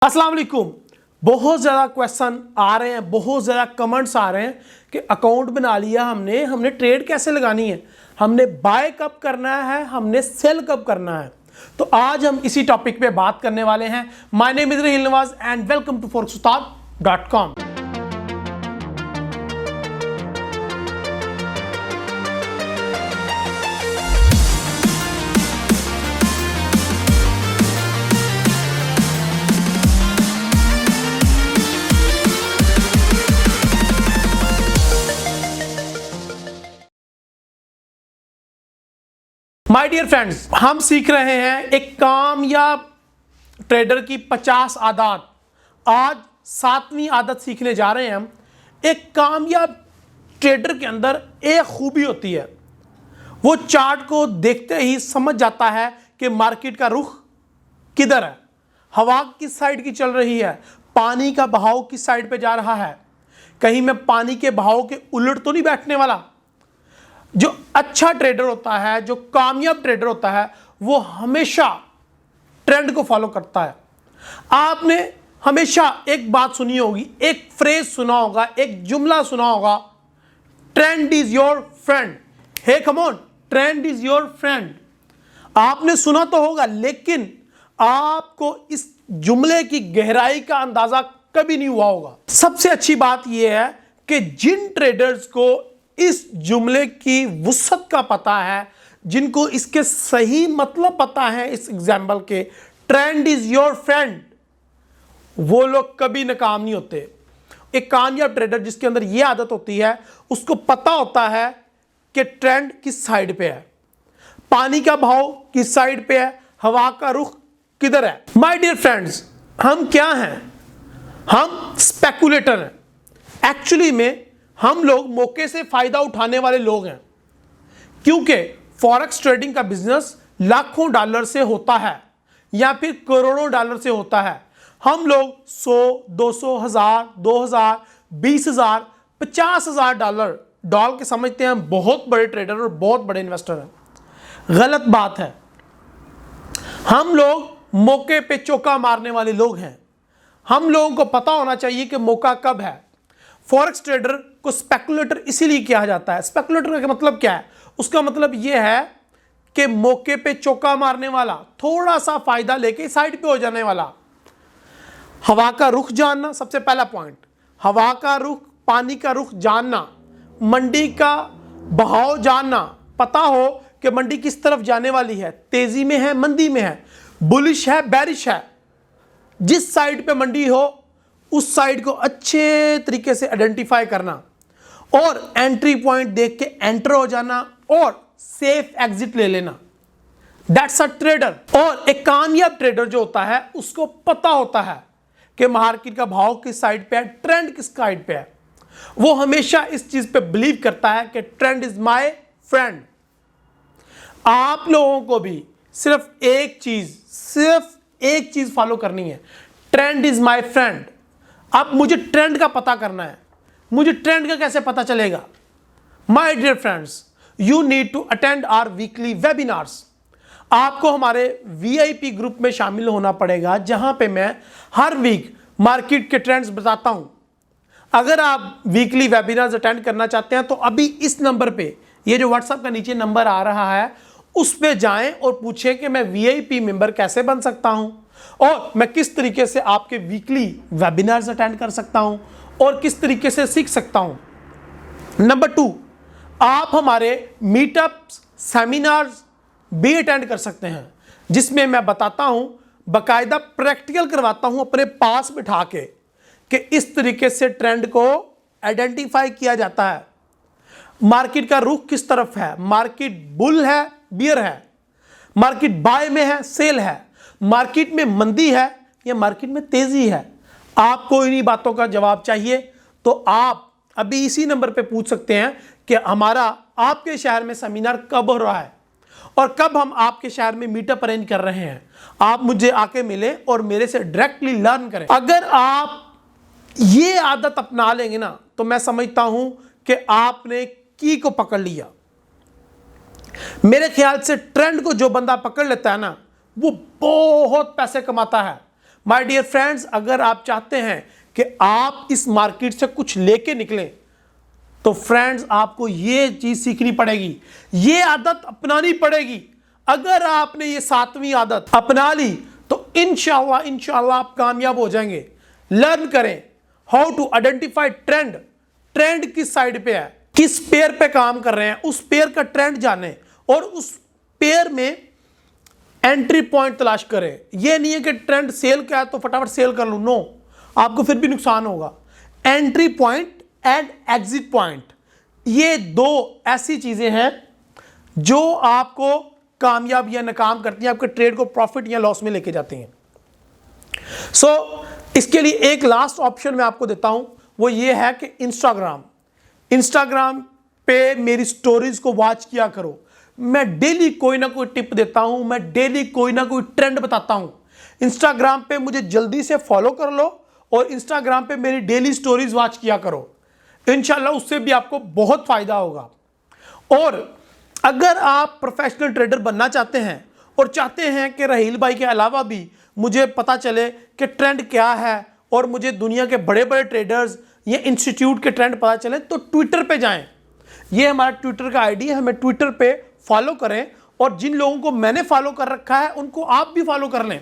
अस्सलाम वालेकुम। बहुत ज़्यादा क्वेश्चन आ रहे हैं, बहुत ज़्यादा कमेंट्स आ रहे हैं कि अकाउंट बना लिया हमने ट्रेड कैसे लगानी है, हमने बाय कब करना है, हमने सेल कब करना है। तो आज हम इसी टॉपिक पे बात करने वाले हैं। My name is Raheel Nawaz and welcome to forex-ustad.com। My dear friends, हम सीख रहे हैं एक कामयाब ट्रेडर की 50 आदत। आज 7वीं आदत सीखने जा रहे हैं हम। एक कामयाब ट्रेडर के अंदर एक खूबी होती है, वो चार्ट को देखते ही समझ जाता है कि मार्केट का रुख किधर है, हवा किस साइड की चल रही है, पानी का बहाव किस साइड पे जा रहा है, कहीं मैं पानी के बहाव के उलट तो नहीं बैठने वाला। जो अच्छा ट्रेडर होता है, जो कामयाब ट्रेडर होता है, वो हमेशा ट्रेंड को फॉलो करता है। आपने हमेशा एक बात सुनी होगी, एक फ्रेज सुना होगा, एक जुमला सुना होगा, trend is your friend. Hey come on, trend is your friend. आपने सुना तो होगा, लेकिन आपको इस जुमले की गहराई का अंदाजा कभी नहीं हुआ होगा। सबसे अच्छी बात यह है कि जिन ट्रेडर्स को इस जुमले की वुसअत का पता है, जिनको इसके सही मतलब पता है, इस एग्जाम्पल के ट्रेंड इज योर फ्रेंड, वो लोग कभी नाकाम नहीं होते। एक कामयाब ट्रेडर जिसके अंदर यह आदत होती है, उसको पता होता है कि ट्रेंड किस साइड पे है, पानी का भाव किस साइड पे है, हवा का रुख किधर है। माय डियर फ्रेंड्स, हम क्या हैं? हम स्पेकुलेटर हैं। एक्चुअली में हम लोग मौके से फायदा उठाने वाले लोग हैं, क्योंकि फॉरेक्स ट्रेडिंग का बिजनेस लाखों डॉलर से होता है या फिर करोड़ों डॉलर से होता है। हम लोग 100, 200, 1000, 2000, 20,000, 50,000 डॉलर डाल के समझते हैं हम बहुत बड़े ट्रेडर और बहुत बड़े इन्वेस्टर हैं। गलत बात है। हम लोग मौके पे चौका मारने वाले लोग हैं। हम लोगों को पता होना चाहिए कि मौका कब है। फॉरेक्स ट्रेडर को स्पेकुलेटर इसीलिए कहा जाता है। स्पेकुलेटर का मतलब क्या है? उसका मतलब यह है कि मौके पे चौका मारने वाला, थोड़ा सा फायदा लेके साइड पे हो जाने वाला। हवा का रुख जानना सबसे पहला पॉइंट। हवा का रुख, पानी का रुख जानना, मंडी का बहाव जानना, पता हो कि मंडी किस तरफ जाने वाली है, तेजी में है, मंदी में है, बुलिश है, बेरिश है। जिस साइड पे मंडी हो उस साइड को अच्छे तरीके से आइडेंटिफाई करना और एंट्री पॉइंट देख के एंटर हो जाना और सेफ एग्जिट ले लेना। That's a trader. और एक कामयाब ट्रेडर जो होता है, उसको पता होता है कि मार्केट का भाव किस साइड पे है, ट्रेंड किस साइड पे है। वो हमेशा इस चीज पे बिलीव करता है कि ट्रेंड इज माय फ्रेंड। आप लोगों को भी सिर्फ एक चीज फॉलो करनी है, ट्रेंड इज माय फ्रेंड। अब मुझे ट्रेंड का पता करना है। मुझे ट्रेंड का कैसे पता चलेगा? My dear friends, you need to attend our weekly webinars. आपको हमारे वीआईपी ग्रुप में शामिल होना पड़ेगा, जहां पे मैं हर वीक मार्केट के ट्रेंड्स बताता हूं। अगर आप वीकली वेबिनार्स अटेंड करना चाहते हैं तो अभी इस नंबर पे, ये जो व्हाट्सएप का नीचे नंबर आ रहा है, उस पे जाएं और पूछें कि मैं वीआईपी मेंबर कैसे बन सकता हूं और मैं किस तरीके से आपके वीकली वेबिनार्स अटेंड कर सकता हूं और किस तरीके से सीख सकता हूं। नंबर 2, आप हमारे मीटअप्स, सेमिनार्स भी अटेंड कर सकते हैं, जिसमें मैं बताता हूं, बाकायदा प्रैक्टिकल करवाता हूं अपने पास बिठा के कि इस तरीके से ट्रेंड को आइडेंटिफाई किया जाता है। मार्केट का रुख किस तरफ है, मार्केट बुल है, बियर है, मार्केट बाय में है, सेल है, मार्केट में मंदी है या मार्केट में तेजी है। आपको इन्हीं बातों का जवाब चाहिए तो आप अभी इसी नंबर पे पूछ सकते हैं कि हमारा आपके शहर में सेमिनार कब हो रहा है और कब हम आपके शहर में मीटअप अरेंज कर रहे हैं। आप मुझे आके मिलें और मेरे से डायरेक्टली लर्न करें। अगर आप ये आदत अपना लेंगे ना, तो मैं समझता हूं कि आपने की को पकड़ लिया। मेरे ख्याल से ट्रेंड को जो बंदा पकड़ लेता है ना, वो बहुत पैसे कमाता है। माय डियर फ्रेंड्स, अगर आप चाहते हैं कि आप इस मार्केट से कुछ लेके निकलें, तो फ्रेंड्स आपको ये चीज सीखनी पड़ेगी, ये आदत अपनानी पड़ेगी। अगर आपने ये 7वीं आदत अपना ली तो इंशाल्लाह आप कामयाब हो जाएंगे। लर्न करें how to identify trend, trend किस साइड पे है, किस पेयर पे काम कर रहे हैं, उस पेयर का ट्रेंड जाने और उस पेयर में एंट्री पॉइंट तलाश करें। यह नहीं है कि ट्रेंड सेल क्या है तो फटाफट सेल कर लूं, नो, आपको फिर भी नुकसान होगा। Entry point and exit point, ये दो ऐसी चीजें हैं जो आपको कामयाब या नाकाम करती हैं, आपके ट्रेड को प्रॉफिट या लॉस में लेके जाती हैं। सो इसके लिए एक लास्ट ऑप्शन मैं आपको देता हूं, वो ये है कि इंस्टाग्राम पे मेरी स्टोरीज को वॉच किया करो। मैं डेली कोई ना कोई टिप देता हूं, मैं डेली कोई ना कोई ट्रेंड बताता हूं। इंस्टाग्राम पे मुझे जल्दी से फॉलो कर लो और इंस्टाग्राम पे मेरी डेली स्टोरीज वॉच किया करो, इंशाल्लाह उससे भी आपको बहुत फायदा होगा। और अगर आप प्रोफेशनल ट्रेडर बनना चाहते हैं और चाहते हैं कि राहील भाई के अलावा भी मुझे पता चले कि ट्रेंड क्या है और मुझे दुनिया के बड़े बड़े ट्रेडर्स या इंस्टीट्यूट के ट्रेंड पता चले, तो ट्विटर पे जाएं। ये हमारा ट्विटर का आईडी है, हमें ट्विटर पे फॉलो करें और जिन लोगों को मैंने फॉलो कर रखा है उनको आप भी फॉलो कर लें।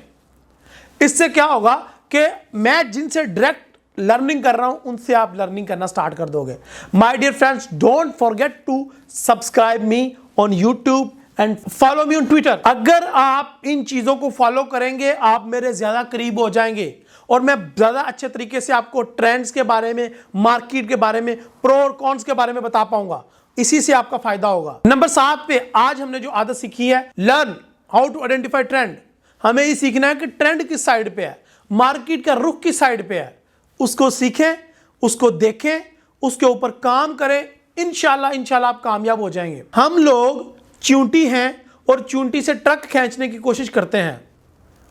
इससे क्या होगा कि मैं जिनसे डायरेक्ट लर्निंग कर रहा हूं उनसे आप लर्निंग करना स्टार्ट कर दोगे। My dear friends, don't forget to subscribe me on YouTube and follow me on Twitter. अगर आप इन चीजों को फॉलो करेंगे आप मेरे ज्यादा करीब हो जाएंगे और मैं ज्यादा अच्छे तरीके से आपको ट्रेंड्स के बारे में, मार्केट के बारे में, प्रो और कॉन्स के बारे में बता पाऊंगा। इसी से आपका फायदा होगा। नंबर 7 पे आज हमने जो आदत सीखी है, learn how to identify trend. हमें ये सीखना है कि ट्रेंड किस साइड पे है, मार्केट का रुख किस साइड पे है, उसको सीखें, उसको देखें, उसके ऊपर काम करें। इंशाल्लाह आप कामयाब हो जाएंगे। हम लोग चूंटी हैं और चूंटी से ट्रक खींचने की कोशिश करते हैं,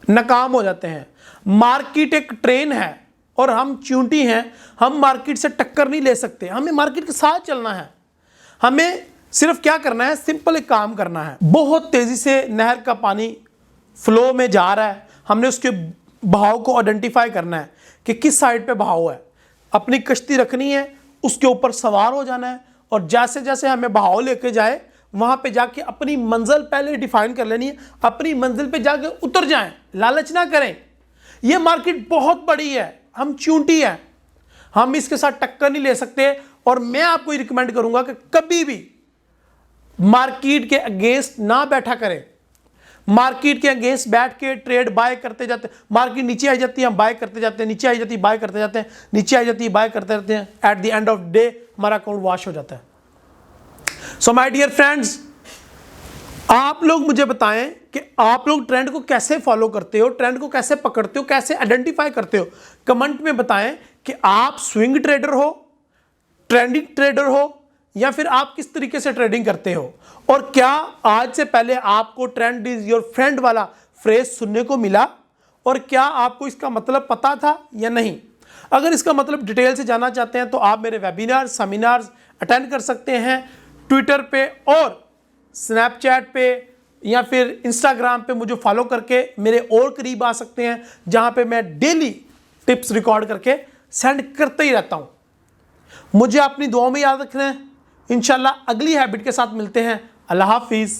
नाकाम हो जाते हैं। मार्केट एक ट्रेन है और हम चूंटी हैं, हम मार्केट से टक्कर नहीं ले सकते, हमें मार्केट के साथ चलना है। हमें सिर्फ क्या करना है, सिंपल एक काम करना है। बहुत तेजी से नहर का पानी फ्लो में जा रहा है, हमने उसके बहाव को आइडेंटिफाई करना है कि किस साइड पे बहाव है। अपनी कश्ती रखनी है, उसके ऊपर सवार हो जाना है और जैसे जैसे हमें बहाव लेके जाए वहां पे जाके अपनी मंजिल पहले डिफाइन कर लेनी है, अपनी मंजिल पे जाके उतर जाएं, लालच ना करें। यह मार्केट बहुत बड़ी है, हम चूंटी हैं, हम इसके साथ टक्कर नहीं ले सकते। और मैं आपको ये रिकमेंड करूंगा कि कभी भी मार्केट के अगेंस्ट ना बैठा करें। मार्केट के अगेंस्ट बैठ के ट्रेड बाय करते जाते, मार्केट नीचे आई जाती है हम बाय करते जाते हैं, नीचे आई जाती है बाय करते जाते हैं, नीचे आई जाती है बाय करते रहते हैं। At the end of day हमारा अकाउंट वॉश हो जाता है। सो माय डियर फ्रेंड्स, आप लोग मुझे बताएं कि आप लोग ट्रेंड को कैसे फॉलो करते हो, ट्रेंड को कैसे पकड़ते हो, कैसे आइडेंटिफाई करते हो। कमेंट में बताएं कि आप स्विंग ट्रेडर हो, ट्रेंडिंग ट्रेडर हो, या फिर आप किस तरीके से ट्रेडिंग करते हो। और क्या आज से पहले आपको ट्रेंड इज योर फ्रेंड वाला फ्रेज सुनने को मिला और क्या आपको इसका मतलब पता था या नहीं। अगर इसका मतलब डिटेल से जानना चाहते हैं तो आप मेरे वेबिनार, सेमिनार्स अटेंड कर सकते हैं ट्विटर पे और स्नैपचैट पे या फिर इंस्टाग्राम पे मुझे फॉलो करके मेरे और करीब आ सकते हैं, जहां पे मैं डेली टिप्स रिकॉर्ड करके सेंड करते ही रहता हूं। मुझे अपनी दुआओं में याद रखना है। इंशाल्लाह अगली हैबिट के साथ मिलते हैं। अल्लाह हाफिज़।